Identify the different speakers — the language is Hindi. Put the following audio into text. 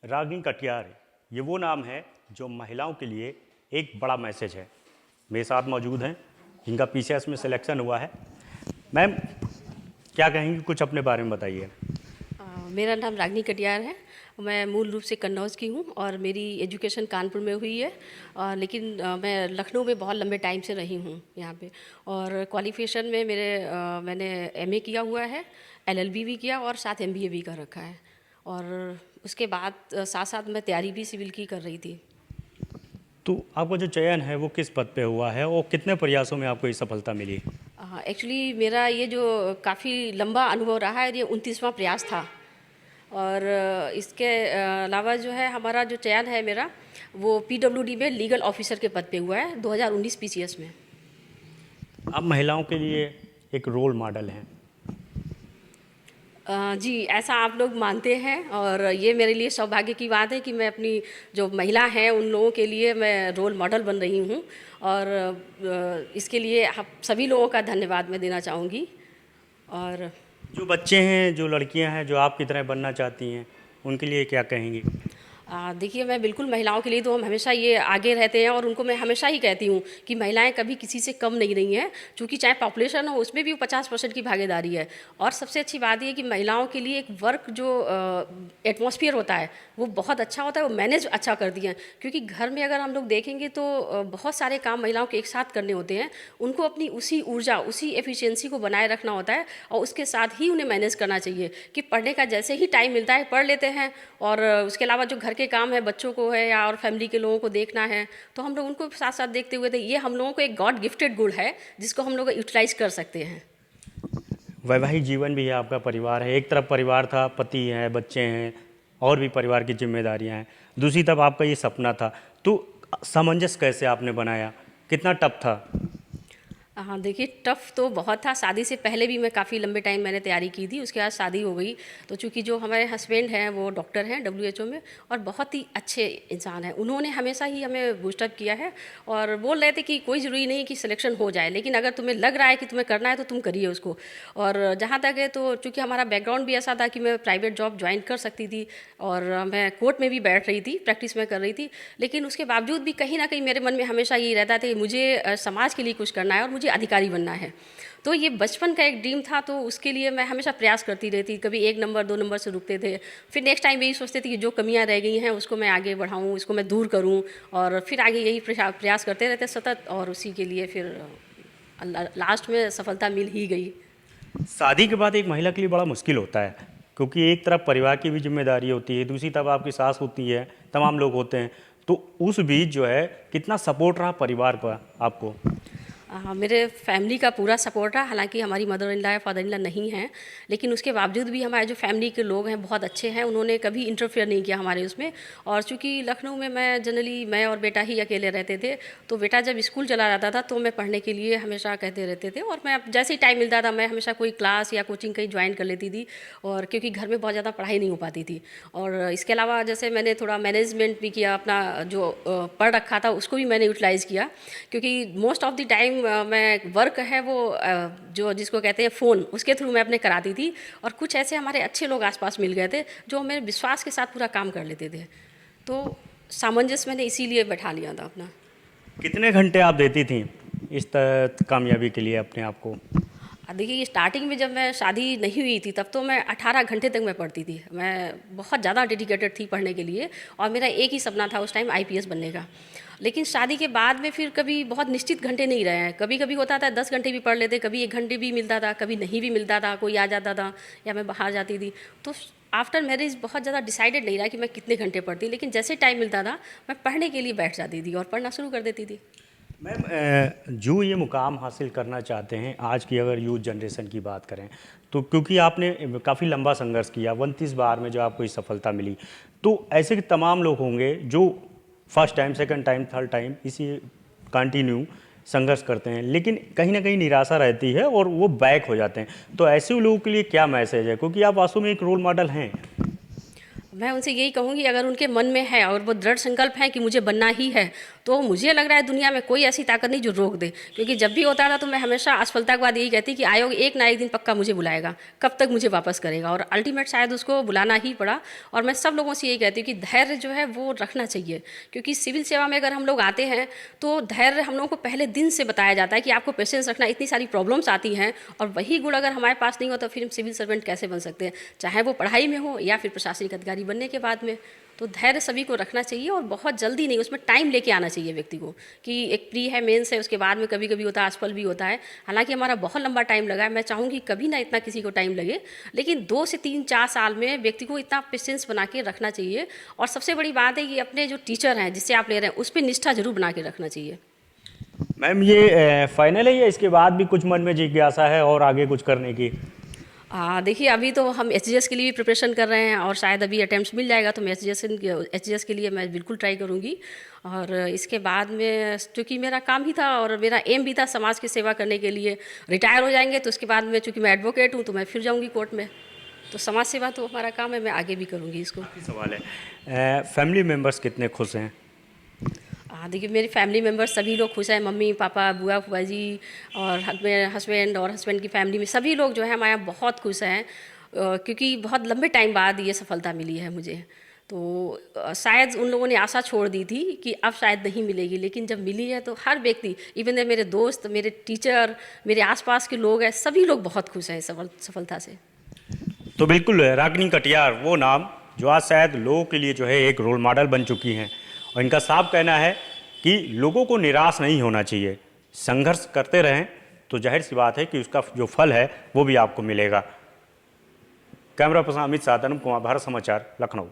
Speaker 1: रागिनी कटियार, ये वो नाम है जो महिलाओं के लिए एक बड़ा मैसेज है। मेरे साथ मौजूद हैं जिनका पीसीएस में सिलेक्शन हुआ है। मैम, क्या कहेंगी, कुछ अपने बारे में बताइए।
Speaker 2: मेरा नाम रागिनी कटियार है। मैं मूल रूप से कन्नौज की हूँ और मेरी एजुकेशन कानपुर में हुई है। लेकिन मैं लखनऊ में बहुत लंबे टाइम से रही हूँ यहाँ पे। और क्वालिफिकेशन में मैंने एमए किया हुआ है, एलएलबी भी किया और साथ एमबीए भी कर रखा है। और उसके बाद साथ साथ मैं तैयारी भी सिविल की कर रही थी।
Speaker 1: तो आपका जो चयन है वो किस पद पे हुआ है और कितने प्रयासों में आपको ये सफलता मिली?
Speaker 2: एक्चुअली मेरा ये जो काफ़ी लंबा अनुभव रहा है, ये 29वां प्रयास था। और इसके अलावा जो है हमारा जो चयन है मेरा, वो पीडब्ल्यूडी में लीगल ऑफिसर के पद पे हुआ है 2019 पीसीएस में।
Speaker 1: आप महिलाओं के लिए एक रोल मॉडल हैं।
Speaker 2: जी, ऐसा आप लोग मानते हैं और ये मेरे लिए सौभाग्य की बात है कि मैं अपनी जो महिला हैं उन लोगों के लिए मैं रोल मॉडल बन रही हूँ। और इसके लिए आप सभी लोगों का धन्यवाद मैं देना चाहूँगी। और
Speaker 1: जो बच्चे हैं, जो लड़कियां हैं, जो आपकी तरह बनना चाहती हैं, उनके लिए क्या कहेंगी?
Speaker 2: देखिए, मैं बिल्कुल महिलाओं के लिए तो हम हमेशा ये आगे रहते हैं और उनको मैं हमेशा ही कहती हूँ कि महिलाएं कभी किसी से कम नहीं रही हैं, चूँकि चाहे पॉपुलेशन हो उसमें भी 50% की भागीदारी है। और सबसे अच्छी बात ये कि महिलाओं के लिए एक वर्क जो एटमॉस्फेयर होता है वो बहुत अच्छा होता है, वो मैनेज अच्छा करती हैं। क्योंकि घर में अगर हम लोग देखेंगे तो बहुत सारे काम महिलाओं के एक साथ करने होते हैं, उनको अपनी उसी ऊर्जा, उसी एफिशिएंसी को बनाए रखना होता है और उसके साथ ही उन्हें मैनेज करना चाहिए कि पढ़ने का जैसे ही टाइम मिलता है पढ़ लेते हैं। और उसके अलावा जो घर के काम है, बच्चों को है या और फैमिली के लोगों को देखना है, तो हम लोग उनको साथ साथ देखते हुए थे। ये हम लोगों को एक गॉड गिफ्टेड गुण है जिसको हम लोग यूटिलाइज कर सकते हैं।
Speaker 1: वैवाहिक जीवन भी है, आपका परिवार है। एक तरफ परिवार था, पति हैं, बच्चे हैं और भी परिवार की जिम्मेदारियां हैं, दूसरी तरफ आपका ये सपना था। तो सामंजस्य कैसे आपने बनाया, कितना टफ था?
Speaker 2: हाँ, देखिए, टफ़ तो बहुत था। शादी से पहले भी मैं काफ़ी लंबे टाइम मैंने तैयारी की थी, उसके बाद शादी हो गई। तो चूँकि जो हमारे हस्बैंड हैं वो डॉक्टर हैं डब्ल्यूएचओ में और बहुत ही अच्छे इंसान हैं, उन्होंने हमेशा ही हमें बूस्टअप किया है और बोल रहे थे कि कोई ज़रूरी नहीं कि सिलेक्शन हो जाए, लेकिन अगर तुम्हें लग रहा है कि तुम्हें करना है तो तुम करिए उसको। और जहाँ तक है तो चूँकि हमारा बैकग्राउंड भी ऐसा था कि मैं प्राइवेट जॉब ज्वाइन कर सकती थी और मैं कोर्ट में भी बैठ रही थी, प्रैक्टिस में कर रही थी। लेकिन उसके बावजूद भी कहीं ना कहीं मेरे मन में हमेशा यही रहता था कि मुझे समाज के लिए कुछ करना है और मुझे अधिकारी बनना है। तो ये बचपन का एक ड्रीम था, तो उसके लिए मैं हमेशा प्रयास करती रहती। कभी 1 नंबर 2 नंबर से रुकते थे, फिर नेक्स्ट टाइम यही सोचते थे कि जो कमियां रह गई हैं उसको मैं आगे बढ़ाऊं, इसको मैं दूर करूं और फिर आगे यही प्रयास करते रहते सतत। और उसी के लिए फिर लास्ट में सफलता मिल ही गई।
Speaker 1: शादी के बाद एक महिला के लिए बड़ा मुश्किल होता है, क्योंकि एक तरफ परिवार की भी जिम्मेदारी होती है, दूसरी तरफ आपकी सास होती है, तमाम लोग होते हैं। तो उस बीच जो है कितना सपोर्ट रहा परिवार पर आपको?
Speaker 2: हाँ, मेरे फैमिली का पूरा सपोर्ट रहा। हालांकि हमारी मदर इन लॉ या फादर इन लॉ नहीं हैं, लेकिन उसके बावजूद भी हमारे जो फैमिली के लोग हैं बहुत अच्छे हैं, उन्होंने कभी इंटरफेयर नहीं किया हमारे उसमें। और चूंकि लखनऊ में मैं और बेटा ही अकेले रहते थे, तो बेटा जब स्कूल चला जाता था तो मैं पढ़ने के लिए हमेशा कहते रहते थे और मैं जैसे ही टाइम मिलता था मैं हमेशा कोई क्लास या कोचिंग कहीं ज्वाइन कर लेती थी। और क्योंकि घर में बहुत ज़्यादा पढ़ाई नहीं हो पाती थी। और इसके अलावा जैसे मैंने थोड़ा मैनेजमेंट भी किया, अपना जो पढ़ रखा था उसको भी मैंने यूटिलाइज़ किया। क्योंकि मोस्ट ऑफ द टाइम मैं वर्क है वो जो जिसको कहते हैं फ़ोन, उसके थ्रू मैं अपने कराती थी। और कुछ ऐसे हमारे अच्छे लोग आसपास मिल गए थे जो मेरे विश्वास के साथ पूरा काम कर लेते थे। तो सामंजस्य मैंने इसीलिए बैठा लिया था अपना।
Speaker 1: कितने घंटे आप देती थी इस कामयाबी के लिए अपने आप को?
Speaker 2: देखिए, स्टार्टिंग में जब मैं शादी नहीं हुई थी तब तो मैं 18 घंटे तक मैं पढ़ती थी। मैं बहुत ज़्यादा डेडिकेटेड थी पढ़ने के लिए और मेरा एक ही सपना था उस टाइम आईपीएस बनने का। लेकिन शादी के बाद में फिर कभी बहुत निश्चित घंटे नहीं रहे हैं। कभी कभी होता था 10 घंटे भी पढ़ लेते, कभी 1 घंटे भी मिलता था, कभी नहीं भी मिलता था, कोई आ जाता था या मैं बाहर जाती थी। तो आफ्टर मैरिज बहुत ज़्यादा डिसाइडेड नहीं रहा कि मैं कितने घंटे पढ़ती, लेकिन जैसे टाइम मिलता था मैं पढ़ने के लिए बैठ जाती थी और पढ़ना शुरू कर देती थी।
Speaker 1: मैम, जो ये मुकाम हासिल करना चाहते हैं, आज की अगर यूथ जनरेशन की बात करें, तो क्योंकि आपने काफ़ी लंबा संघर्ष किया, 29 बार में जो आपको ये सफलता मिली, तो ऐसे तमाम लोग होंगे जो first time, second time, third time इसी कंटिन्यू संघर्ष करते हैं, लेकिन कहीं ना कहीं निराशा रहती है और वो बैक हो जाते हैं। तो ऐसे लोगों के लिए क्या मैसेज है, क्योंकि आप वास्तव में एक रोल मॉडल हैं?
Speaker 2: मैं उनसे यही कहूँगी, अगर उनके मन में है और वो दृढ़ संकल्प है कि मुझे बनना ही है, तो मुझे लग रहा है दुनिया में कोई ऐसी ताकत नहीं जो रोक दे। क्योंकि जब भी होता था तो मैं हमेशा असफलता के बाद यही कहती कि आयोग एक ना एक दिन पक्का मुझे बुलाएगा, कब तक मुझे वापस करेगा, और अल्टीमेट शायद उसको बुलाना ही पड़ा। और मैं सब लोगों से यही कहती हूँ कि धैर्य जो है वो रखना चाहिए, क्योंकि सिविल सेवा में अगर हम लोग आते हैं तो धैर्य हम लोगों को पहले दिन से बताया जाता है कि आपको पेशेंस रखना, इतनी सारी प्रॉब्लम्स आती हैं, और वही गुण अगर हमारे पास नहीं हो तो फिर हम सिविल सर्वेंट कैसे बन सकते हैं, चाहे वो पढ़ाई में हो या फिर प्रशासनिक अधिकारी बनने के बाद में। तो धैर्य सभी को रखना चाहिए, और बहुत जल्दी नहीं, उसमें टाइम लेके आना चाहिए व्यक्ति को, कि एक प्री है, मेंस है, उसके बाद में कभी कभी होता है असफल भी होता है। हालांकि हमारा बहुत लंबा टाइम लगा है, मैं चाहूँगी कभी ना इतना किसी को टाइम लगे, लेकिन 2 से 3-4 साल में व्यक्ति को इतना पेशेंस बना के रखना चाहिए। और सबसे बड़ी बात है कि अपने जो टीचर हैं जिससे आप ले रहे हैं उस पर निष्ठा जरूर बना के रखना चाहिए।
Speaker 1: मैम ये फाइनल है या इसके बाद भी कुछ मन में जिज्ञासा है और आगे कुछ करने की?
Speaker 2: देखिए, अभी तो हम एचजीएस के लिए भी प्रिपरेशन कर रहे हैं, और शायद अभी अटेम्प्ट्स मिल जाएगा तो मैं एचजीएस के लिए मैं बिल्कुल ट्राई करूँगी। और इसके बाद में क्योंकि मेरा काम ही था और मेरा एम भी था समाज की सेवा करने के लिए, रिटायर हो जाएंगे तो उसके बाद में चूँकि मैं एडवोकेट हूँ तो मैं फिर जाऊँगी कोर्ट में। तो समाज सेवा तो हमारा काम है, मैं आगे भी करूँगी इसको।
Speaker 1: सवाल है, फैमिली मेम्बर्स कितने खुश हैं?
Speaker 2: देखिए, मेरी फैमिली मेम्बर्स सभी लोग खुश हैं, मम्मी पापा बुआ फूफा जी और मेरे हस्बैंड और हस्बैंड की फैमिली में सभी लोग जो है हमारे यहाँ बहुत खुश हैं, क्योंकि बहुत लंबे टाइम बाद ये सफलता मिली है मुझे। तो शायद उन लोगों ने आशा छोड़ दी थी कि अब शायद नहीं मिलेगी, लेकिन जब मिली है तो हर व्यक्ति, इवन मेरे दोस्त, मेरे टीचर, मेरे आसपास के लोग हैं, सभी लोग बहुत खुश हैं इस सफलता से।
Speaker 1: तो बिल्कुल रागिनी कटियार वो नाम जो आज शायद लोगों के लिए जो है एक रोल मॉडल बन चुकी हैं, और इनका साफ कहना है कि लोगों को निराश नहीं होना चाहिए, संघर्ष करते रहें तो जाहिर सी बात है कि उसका जो फल है वो भी आपको मिलेगा। कैमरा पर्सन अमित साथ, अनुप कुमार, भारत समाचार, लखनऊ।